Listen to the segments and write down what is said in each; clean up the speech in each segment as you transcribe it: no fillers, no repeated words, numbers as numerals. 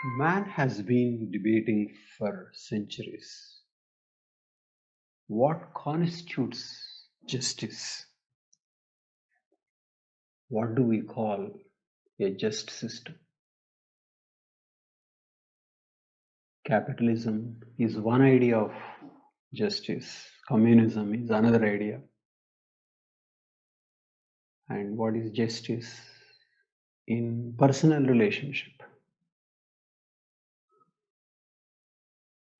Man has been debating for centuries what constitutes justice. What do we call a just system? Capitalism is one idea of justice, communism is another idea. And what is justice in personal relationship?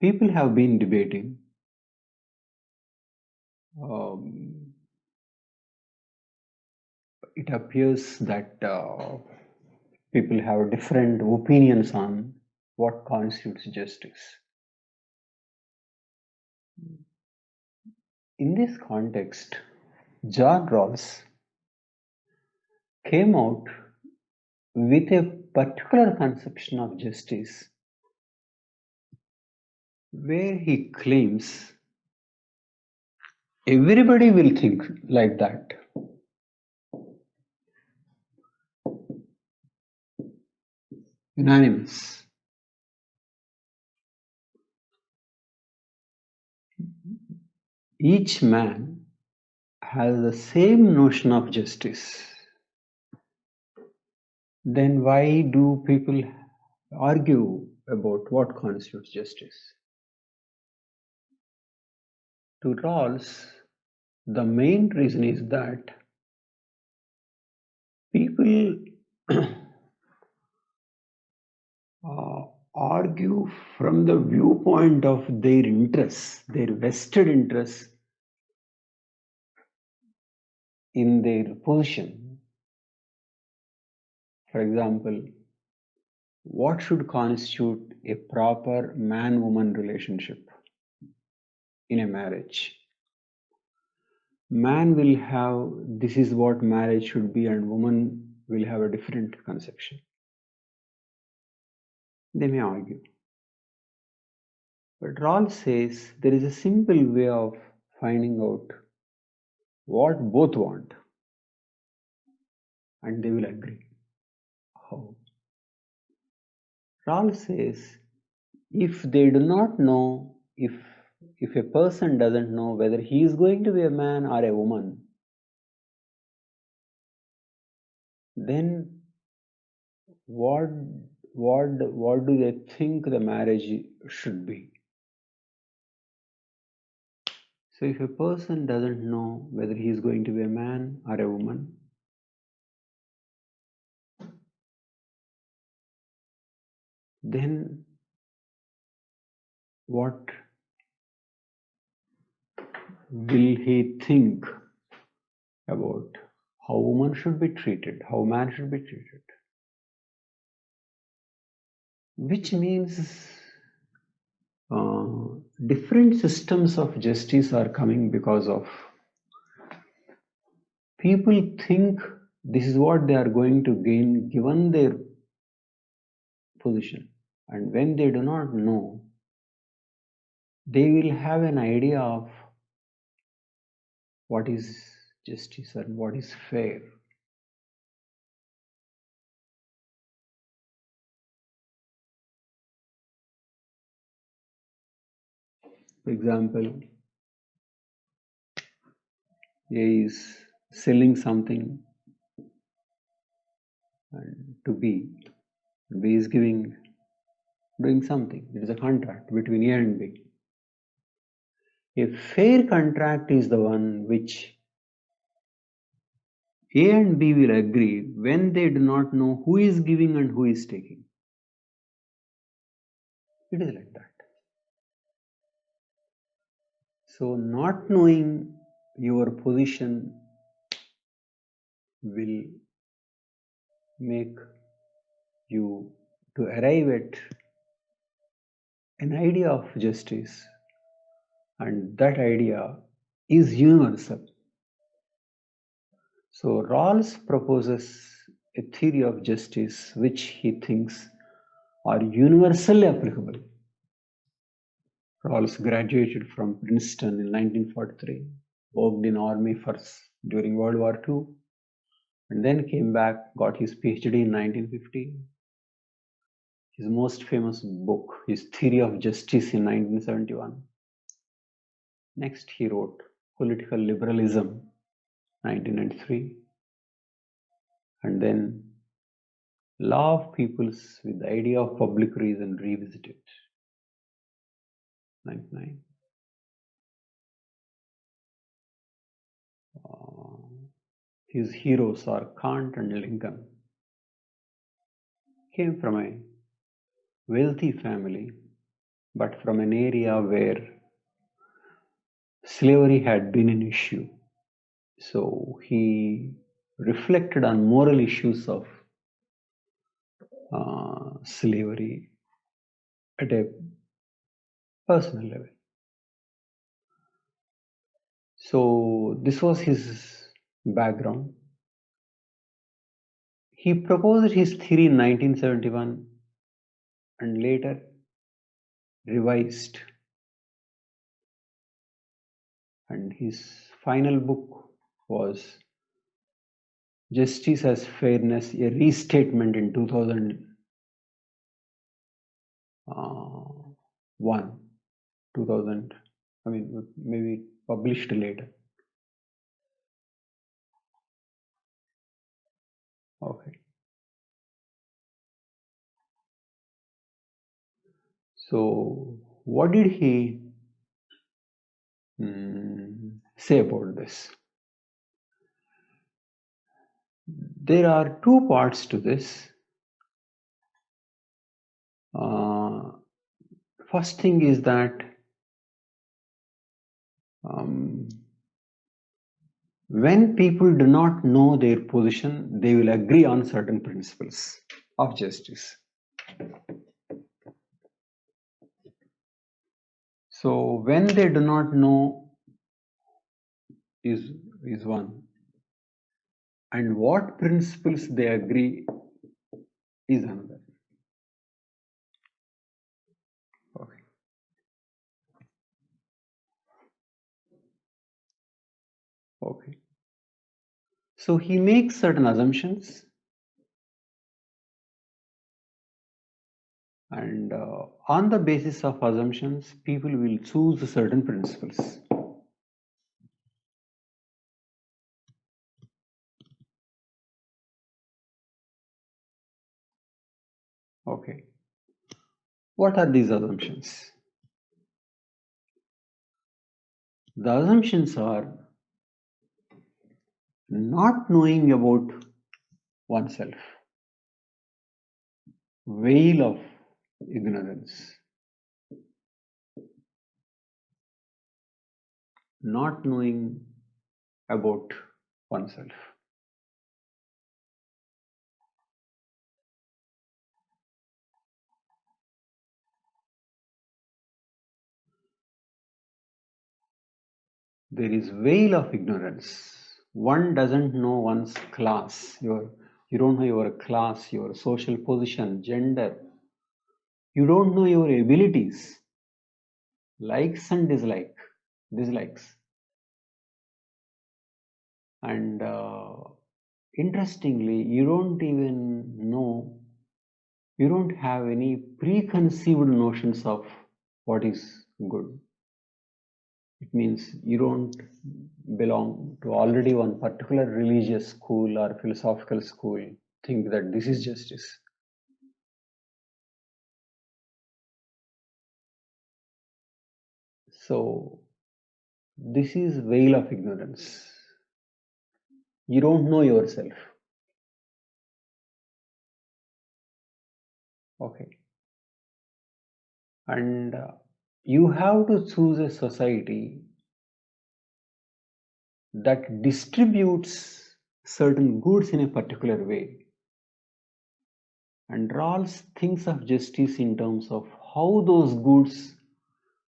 People have been debating. It appears that people have different opinions on what constitutes justice. In this context, John Rawls came out with a particular conception of justice where he claims everybody will think like that. Unanimous. Each man has the same notion of justice. Then why do people argue about what constitutes justice? To Rawls, the main reason is that people argue from the viewpoint of their interests, their vested interests in their position. For example, what should constitute a proper man-woman relationship in a marriage? Man will have, this is what marriage should be, and woman will have a different conception. They may argue. But Rawls says there is a simple way of finding out what both want, and they will agree. How? Rawls says if they do not know, if a person doesn't know whether he is going to be a man or a woman, then what do they think the marriage should be? So if a person doesn't know whether he is going to be a man or a woman, then what will he think about how woman should be treated, how man should be treated? Which means different systems of justice are coming because of people think this is what they are going to gain given their position, and when they do not know, they will have an idea of what is justice and what is fair. For example, A is selling something and to B. B is doing something. It is a contract between A and B. A fair contract is the one which A and B will agree when they do not know who is giving and who is taking. It is like that. So not knowing your position will make you to arrive at an idea of justice, and that idea is universal. So Rawls proposes a theory of justice which he thinks are universally applicable. Rawls graduated from Princeton in 1943, worked in army first during World War II, and then came back, got his PhD in 1950. his most famous book, his Theory of Justice in 1971. Next, he wrote Political Liberalism, 1993. And then Law of Peoples with the Idea of Public Reason Revisited, 99. His heroes are Kant and Lincoln. Came from a wealthy family, but from an area where slavery had been an issue. So he reflected on moral issues of slavery at a personal level. So this was his background. He proposed his theory in 1971 and later revised. And his final book was Justice as Fairness, a restatement in 2001, 2000, maybe published later. Okay. So what did he say about this? There are two parts to this. First thing is that when people do not know their position, they will agree on certain principles of justice. So when they do not know is one, and what principles they agree is another. Okay. Okay. So he makes certain assumptions, and on the basis of assumptions, people will choose certain principles. Okay. What are these assumptions? The assumptions are not knowing about oneself, veil of ignorance, not knowing about oneself. There is veil of ignorance. One doesn't know one's class. You don't know your class, your social position, gender. You don't know your abilities, likes and dislikes. And interestingly, you don't even know, you don't have any preconceived notions of what is good. It means you don't belong to already one particular religious school or philosophical school, think that this is justice. So this is veil of ignorance. You don't know yourself. Okay. And you have to choose a society that distributes certain goods in a particular way. And Rawls thinks of justice in terms of how those goods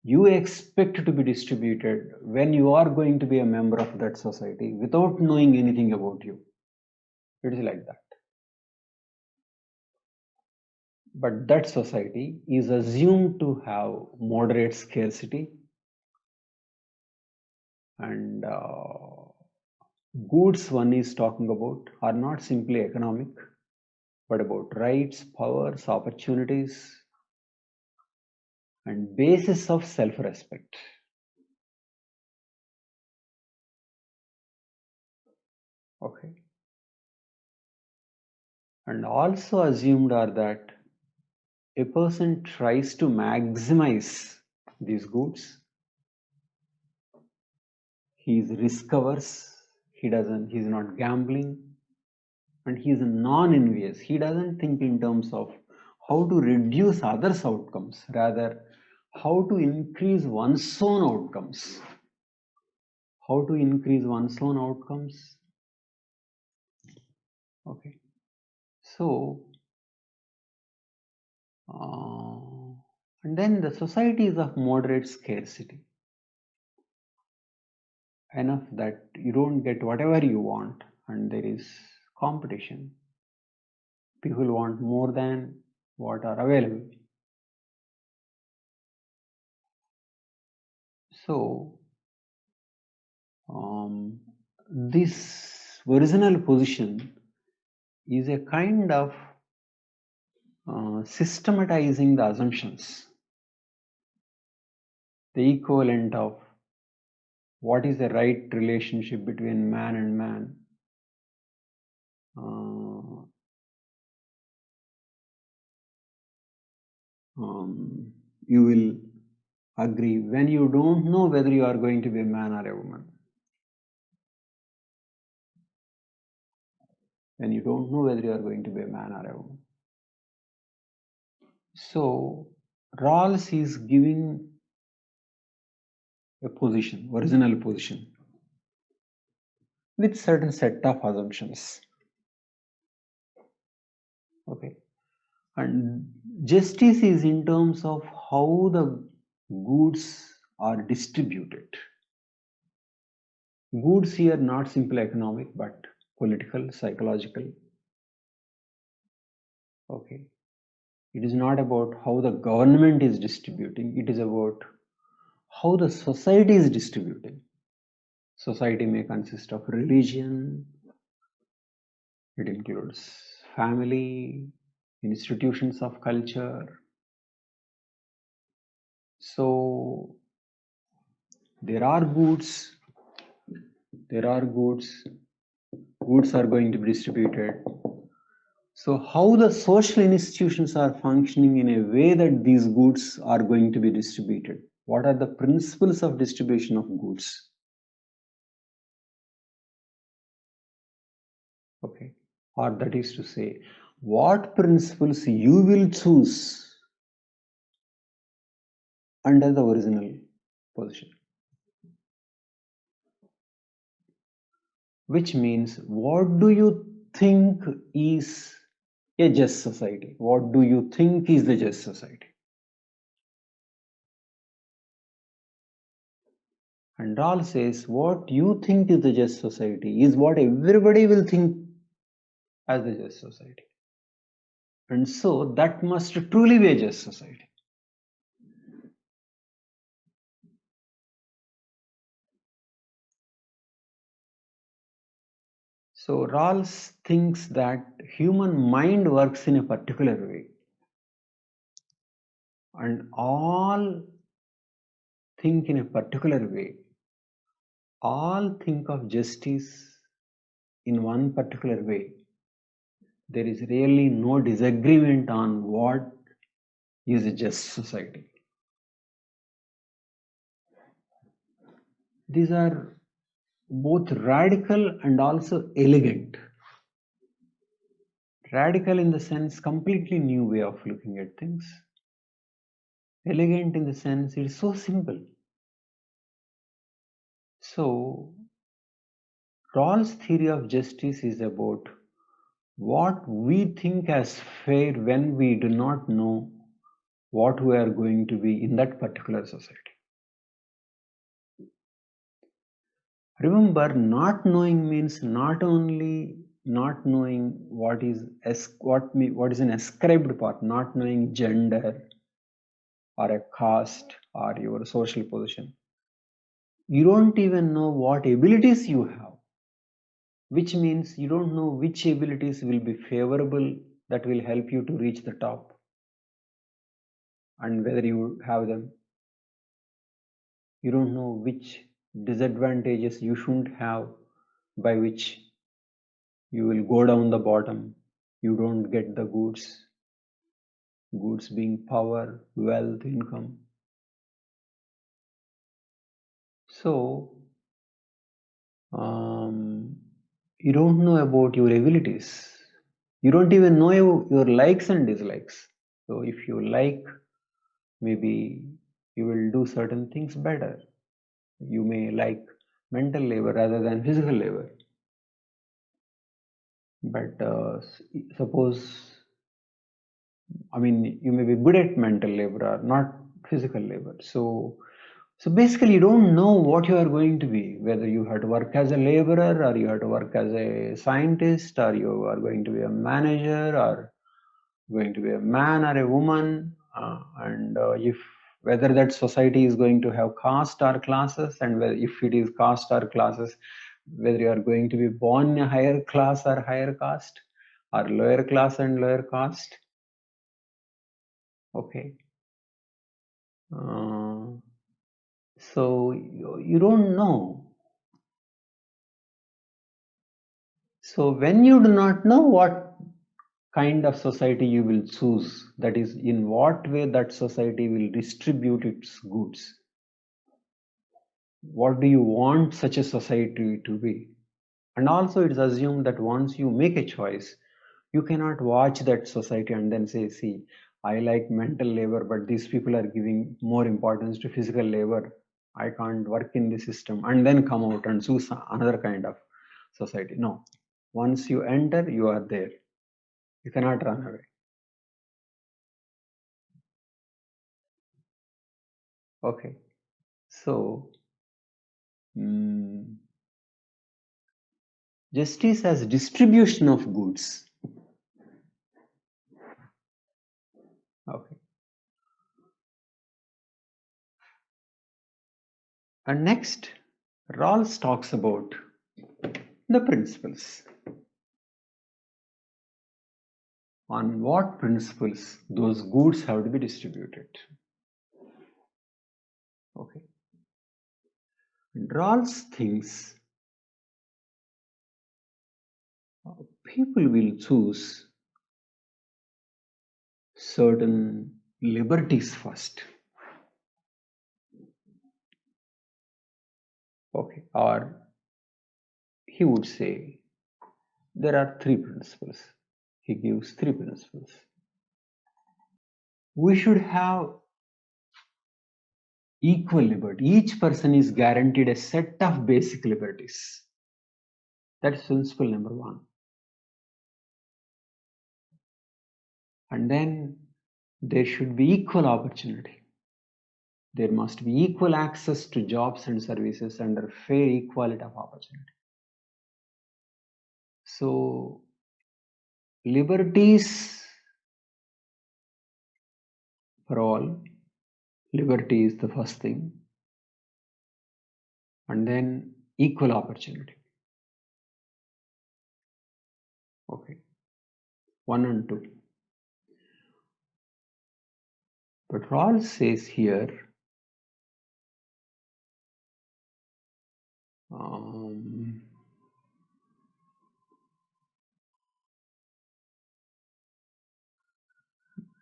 you expect to be distributed when you are going to be a member of that society without knowing anything about you. It is like that. But that society is assumed to have moderate scarcity, and goods one is talking about are not simply economic, but about rights, powers, opportunities, and basis of self-respect. Okay. And also assumed are that a person tries to maximize these goods. He is risk averse. He's not gambling, and he is non-envious. He doesn't think in terms of how to reduce others' outcomes, rather how to increase one's own outcomes. How to increase one's own outcomes? Okay. So, and then the society is of moderate scarcity. Enough that you don't get whatever you want, and there is competition. People want more than what are available. So, this original position is a kind of systematizing the assumptions, the equivalent of what is the right relationship between man and man. You will agree when you don't know whether you are going to be a man or a woman. When you don't know whether you are going to be a man or a woman. So Rawls is giving a position, original position, with certain set of assumptions. Okay. And justice is in terms of how the goods are distributed. Goods here not simply economic, but political, psychological. Okay. It is not about how the government is distributing, it is about how the society is distributing. Society may consist of religion, it includes family, institutions of culture. So there are goods, goods are going to be distributed. So how the social institutions are functioning in a way that these goods are going to be distributed? What are the principles of distribution of goods? Okay. Or that is to say, what principles you will choose under the original position. Which means, what do you think is a just society? What do you think is the just society? And Rawls says, what you think is the just society is what everybody will think as the just society. And so that must truly be a just society. So Rawls thinks that human mind works in a particular way. And all think in a particular way. All think of justice in one particular way. There is really no disagreement on what is a just society. These are both radical and also elegant. Radical in the sense completely new way of looking at things. Elegant in the sense it is so simple. So Rawls' theory of justice is about what we think as fair when we do not know what we are going to be in that particular society. Remember, not knowing means not only not knowing what is an ascribed part, not knowing gender or a caste or your social position. You don't even know what abilities you have, which means you don't know which abilities will be favorable that will help you to reach the top, and whether you have them. You don't know which disadvantages you shouldn't have, by which you will go down the bottom. You don't get the goods being power, wealth, income. So you don't know about your abilities. You don't even know your likes and dislikes. So if you like, maybe you will do certain things better. You may like mental labor rather than physical labor. But suppose, I mean, you may be good at mental labor or not physical labor. So basically, you don't know what you are going to be, whether you have to work as a laborer or you have to work as a scientist, or you are going to be a manager, or going to be a man or a woman, and if whether that society is going to have caste or classes, and whether, if it is caste or classes, whether you are going to be born in a higher class or higher caste, or lower class and lower caste. Okay. So you don't know. So when you do not know what kind of society you will choose, that is, in what way that society will distribute its goods, what do you want such a society to be? And also it's assumed that once you make a choice, you cannot watch that society and then say, see, I like mental labor, but these people are giving more importance to physical labor. I can't work in the system, and then come out and choose another kind of society. No. Once you enter, you are there. You cannot run away. Okay. So, justice as distribution of goods. Okay. And next, Rawls talks about the principles. On what principles those goods have to be distributed. Okay. And Rawls thinks people will choose certain liberties first. Okay. Or he would say there are three principles. He gives three principles. We should have equal liberty. Each person is guaranteed a set of basic liberties. That's principle number one. And then there should be equal opportunity. There must be equal access to jobs and services under fair equality of opportunity. So, liberties for all. Liberty is the first thing. And then equal opportunity. Okay. 1 and 2. But Rawls says here,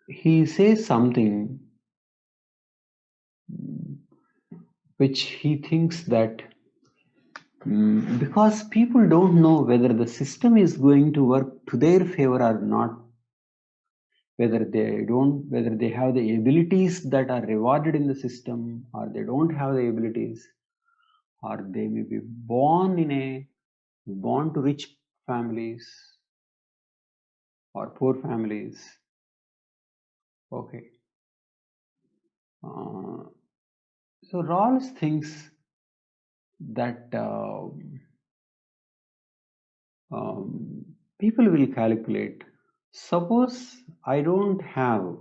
he says something which he thinks that because people don't know whether the system is going to work to their favor or not, whether they have the abilities that are rewarded in the system, or they don't have the abilities, or they may be born to rich families or poor families. Okay. So Rawls thinks that people will calculate, suppose I don't have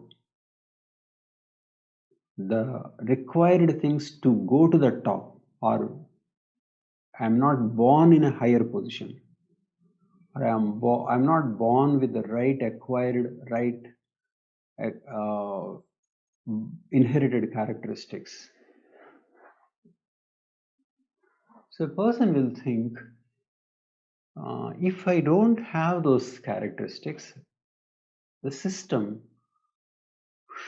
the required things to go to the top, or I'm not born in a higher position, or I'm not born with the right acquired, right uh, inherited characteristics. So a person will think, if I don't have those characteristics, the system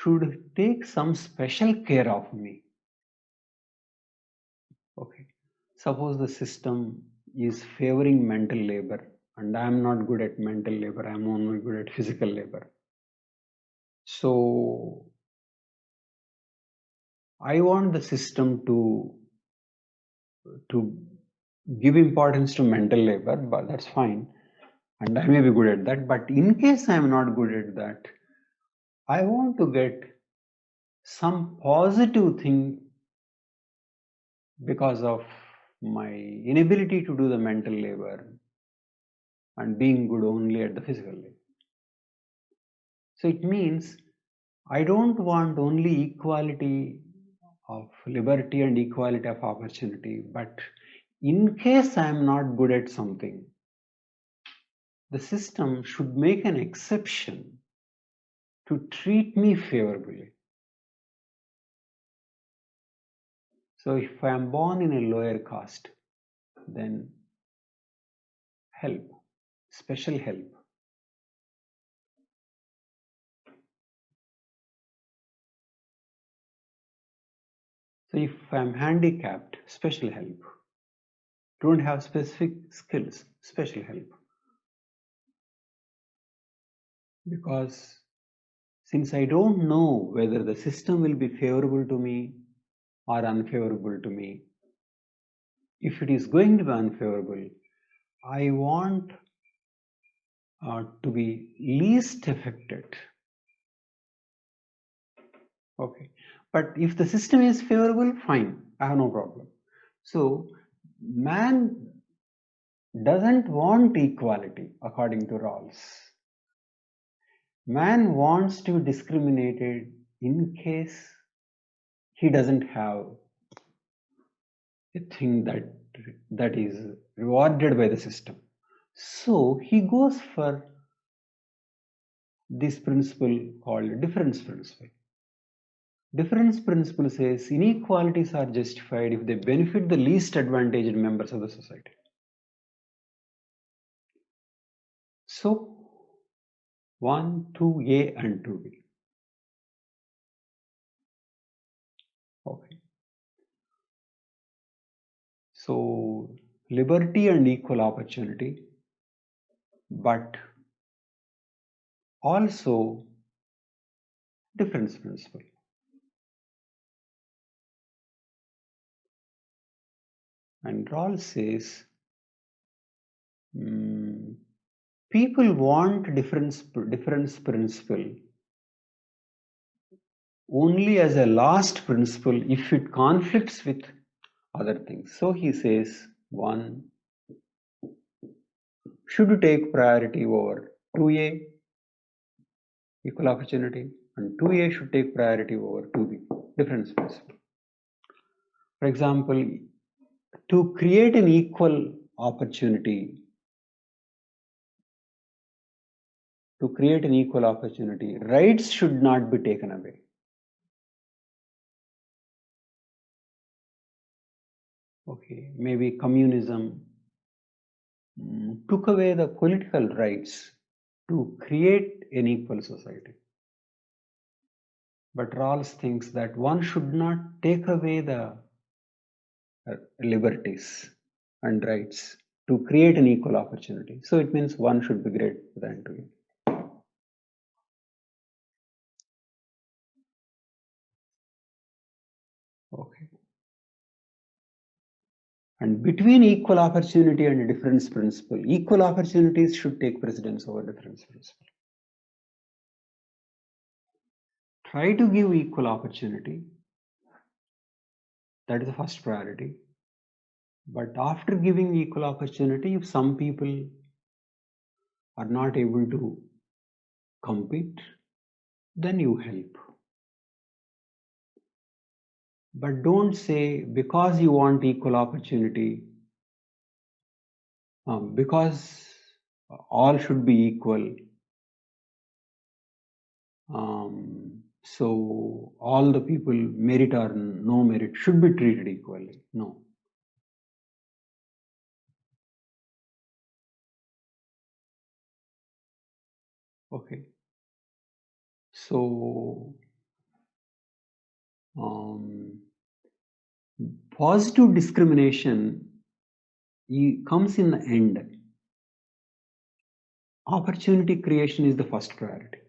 should take some special care of me. Okay. Suppose the system is favoring mental labor and I'm not good at mental labor, I'm only good at physical labor. So I want the system to give importance to mental labor, but that's fine. And I may be good at that. But in case I'm not good at that, I want to get some positive thing because of my inability to do the mental labor and being good only at the physical labor. So it means I don't want only equality of liberty and equality of opportunity, but in case I am not good at something, the system should make an exception to treat me favorably. So if I am born in a lower caste, then help, special help. So if I am handicapped, special help. Don't have specific skills, special help. Because since I don't know whether the system will be favorable to me or unfavorable to me, if it is going to be unfavorable, I want to be least affected. Okay. But if the system is favorable, fine, I have no problem. So man doesn't want equality according to Rawls. Man wants to be discriminated in case he doesn't have a thing that is rewarded by the system. So he goes for this principle called difference principle. Difference principle says inequalities are justified if they benefit the least advantaged members of the society. So 1, 2A and 2B. Okay. So liberty and equal opportunity, but also difference principle. And Rawls says people want difference principle only as a last principle if it conflicts with other things. So he says 1 should take priority over 2A, equal opportunity, and 2A should take priority over 2B, difference principle. For example, to create an equal opportunity, rights should not be taken away. Okay, maybe communism took away the political rights to create an equal society. But Rawls thinks that one should not take away the liberties and rights to create an equal opportunity. So it means one should be greater than two. Okay. And between equal opportunity and difference principle, equal opportunities should take precedence over difference principle. Try to give equal opportunity. That is the first priority. But after giving equal opportunity, if some people are not able to compete, then you help. But don't say because you want equal opportunity, because all should be equal. So all the people, merit or no merit, should be treated equally. No. Okay. So positive discrimination comes in the end. Opportunity creation is the first priority.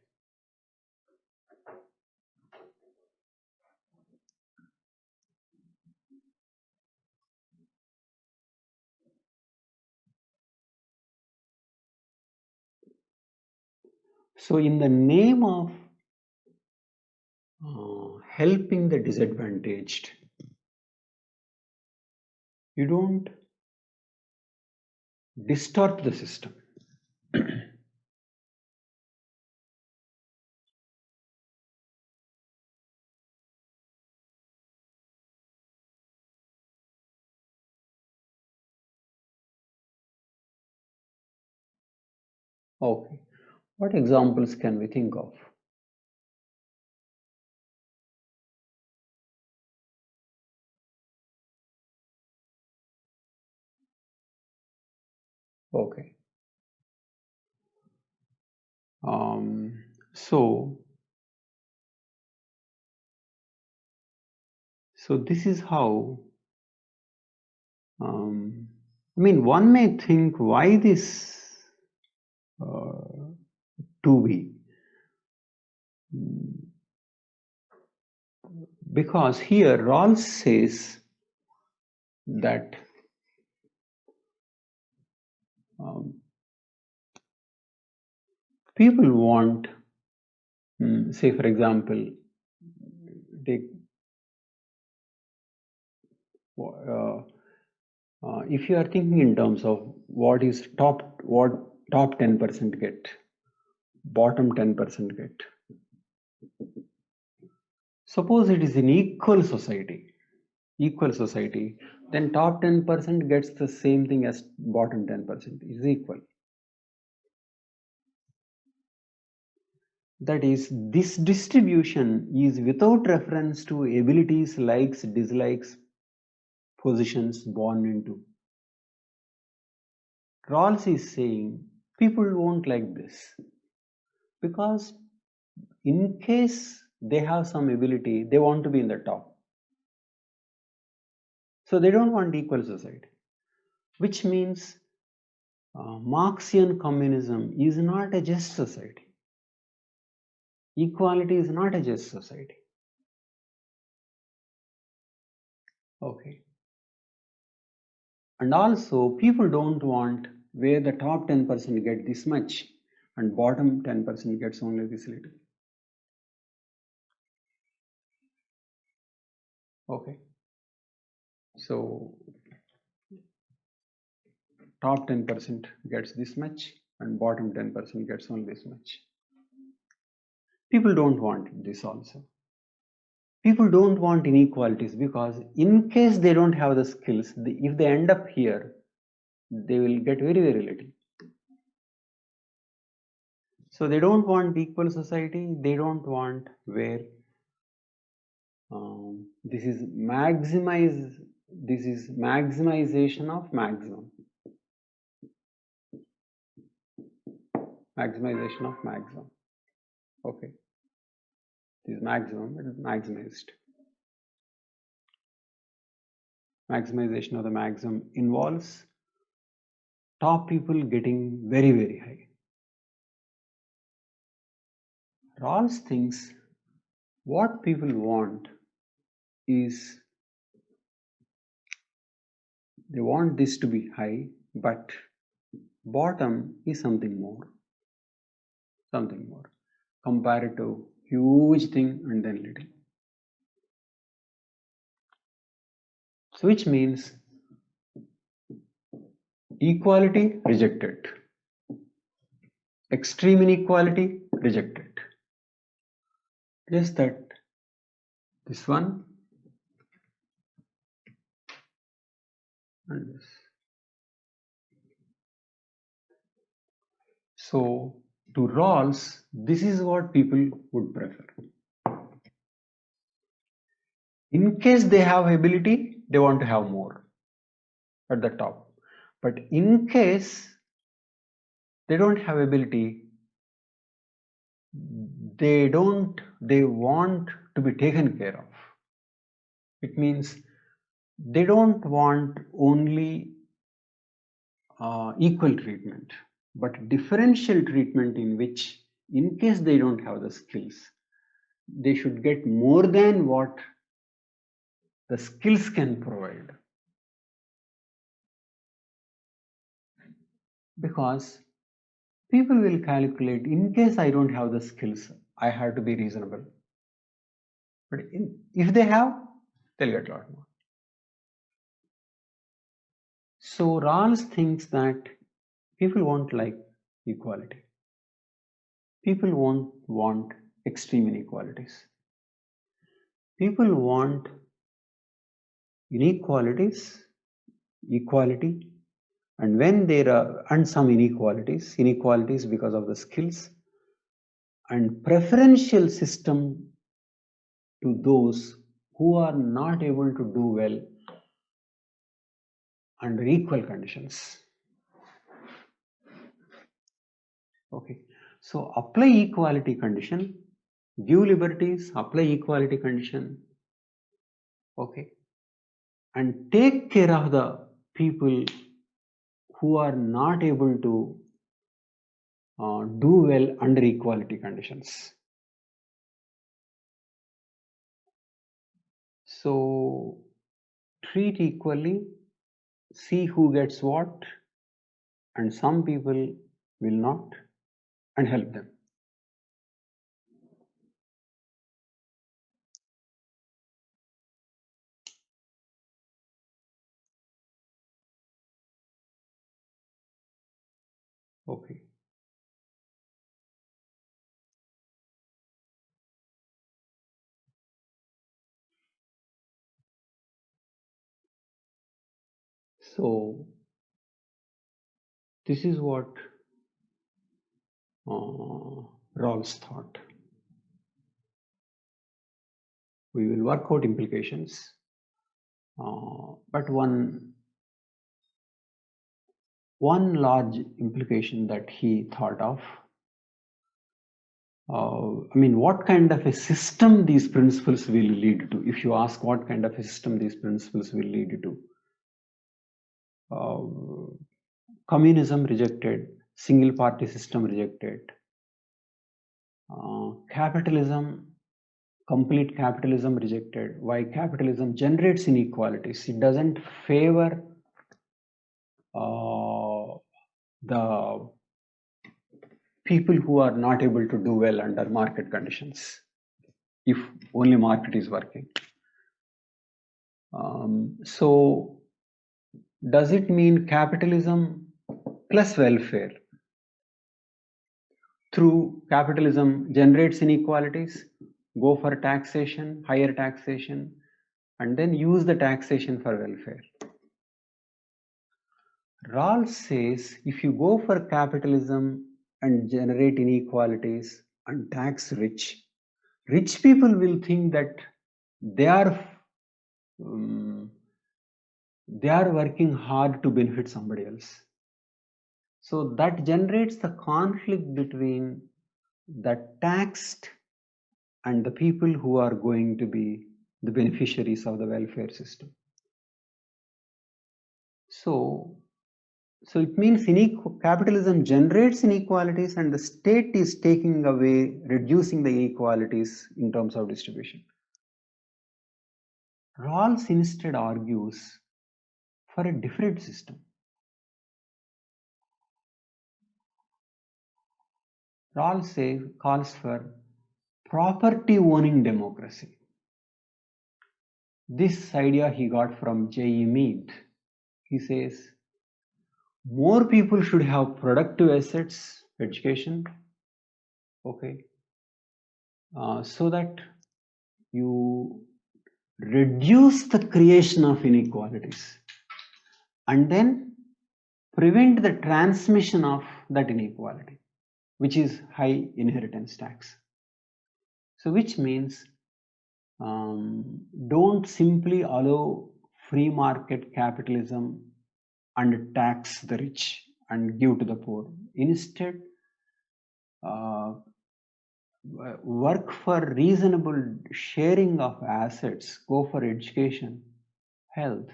So in the name of helping the disadvantaged, you don't distort the system. Okay. What examples can we think of? Okay. So this is how, I mean, one may think why this 2B? Because here Rawls says that people want, say for example, take if you are thinking in terms of what 10% get, bottom 10% get. Suppose it is an equal society, then top 10% gets the same thing as bottom 10%, is equal. That is, this distribution is without reference to abilities, likes, dislikes, positions born into. Rawls is saying people won't like this because in case they have some ability, they want to be in the top. So they don't want equal society, which means Marxian communism is not a just society. Equality is not a just society. Okay. And also, people don't want where the top 10% get this much and bottom 10% gets only this little. Okay. So top 10% gets this much and bottom 10% gets only this much. People don't want this also. People don't want inequalities because in case they don't have the skills, if they end up here, they will get very, very little. So they don't want equal society. They don't want where this is maximization of maximum. Maximization of maximum. Okay. This is maximum, it is maximized. Maximization of the maximum involves top people getting very, very high. Rawls thinks what people want is they want this to be high, but bottom is something more. Comparative, huge thing and then little. So which means equality rejected. Extreme inequality rejected. Just that this one and this. So to Rawls, this is what people would prefer. In case they have ability, they want to have more at the top. But in case they don't have ability, they want to be taken care of. It means they don't want only equal treatment, but differential treatment in which, in case they don't have the skills, they should get more than what the skills can provide. Because people will calculate, in case I don't have the skills, I have to be reasonable. But if they have, they'll get a lot more. So Rawls thinks that people won't like equality. People won't want extreme inequalities. People want inequalities, equality, and when there are some inequalities because of the skills, and preferential system to those who are not able to do well under equal conditions. Okay, so apply equality condition, give liberties, apply equality condition, okay, and take care of the people who are not able to do well under equality conditions. So treat equally, see who gets what, and some people will not, and help them. Okay. So this is what Rawls thought. We will work out implications, but one large implication that he thought of, what kind of a system these principles will lead to. If you ask what kind of a system these principles will lead to, communism rejected, single party system rejected, capitalism, complete capitalism rejected. Why? Capitalism generates inequalities. It doesn't favor the people who are not able to do well under market conditions, if only market is working. So does it mean capitalism plus welfare? Through capitalism generates inequalities, go for taxation, higher taxation, and then use the taxation for welfare. Rawls says if you go for capitalism and generate inequalities and tax rich people will think that they are working hard to benefit somebody else. So that generates the conflict between the taxed and the people who are going to be the beneficiaries of the welfare system. So it means capitalism generates inequalities and the state is taking away, reducing the inequalities in terms of distribution. Rawls instead argues for a different system. Rawls calls for property owning democracy. This idea he got from J.E. Mead. He says more people should have productive assets, education, okay, so that you reduce the creation of inequalities and then prevent the transmission of that inequality. which is high inheritance tax. So which means don't simply allow free market capitalism and tax the rich and give to the poor. Instead, work for reasonable sharing of assets, go for education, health,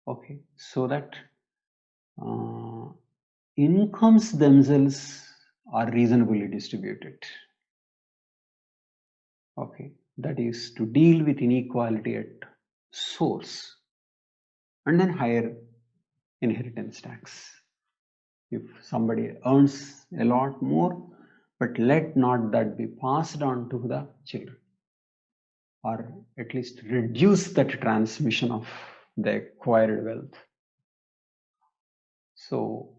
okay, so that incomes themselves are reasonably distributed. Okay, that is to deal with inequality at source, and then higher inheritance tax. If somebody earns a lot more, but let not that be passed on to the children, or at least reduce that transmission of the acquired wealth. So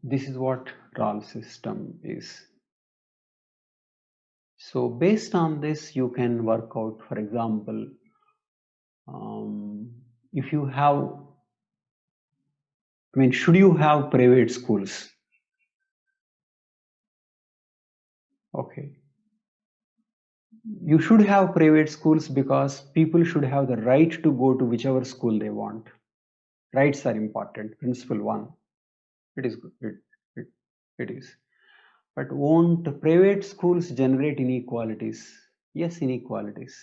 this is what Rawls system is. So based on this, you can work out, for example, if you have, I mean, should you have private schools? Okay. You should have private schools because people should have the right to go to whichever school they want. Rights are important. Principle 1. It is good. It is. But won't private schools generate inequalities? Yes, inequalities.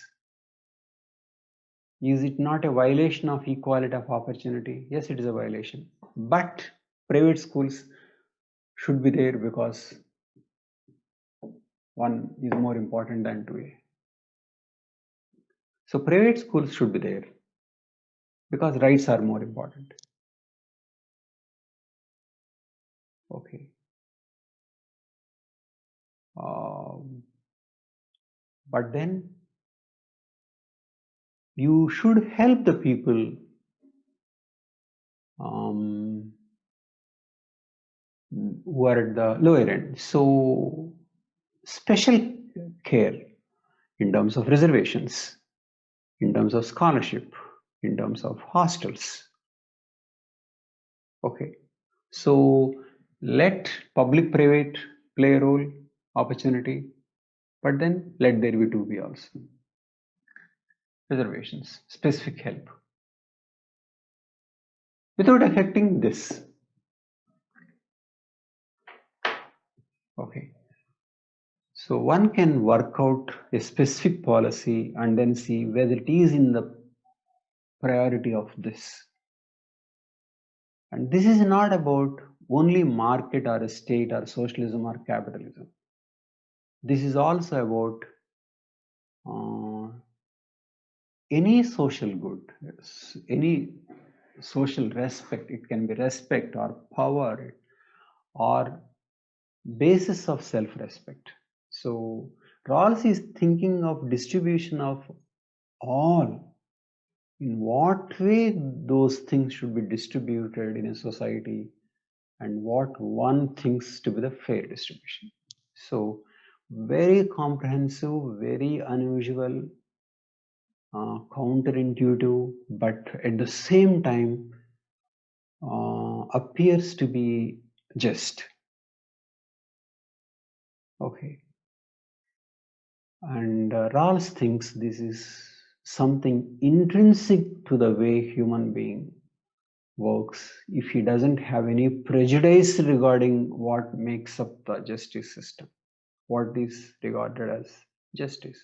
Is it not a violation of equality of opportunity? Yes, it is a violation. But private schools should be there because 1 is more important than 2A. So private schools should be there because rights are more important. Okay. But then you should help the people who are at the lower end. So special care in terms of reservations, in terms of scholarship, in terms of hostels. Okay. So let public-private play a role, opportunity, but then let there be 2B also. Reservations, specific help, without affecting this. Okay. So one can work out a specific policy and then see whether it is in the priority of this. And this is not about only market or a state or socialism or capitalism. This is also about any social good, any social respect. It can be respect or power or basis of self-respect. So Rawls is thinking of distribution of all. In what way those things should be distributed in a society and what one thinks to be the fair distribution. So very comprehensive, very unusual, counterintuitive, but at the same time appears to be just. Okay. And Rawls thinks this is something intrinsic to the way human being works if he doesn't have any prejudice regarding what makes up the justice system, what is regarded as justice.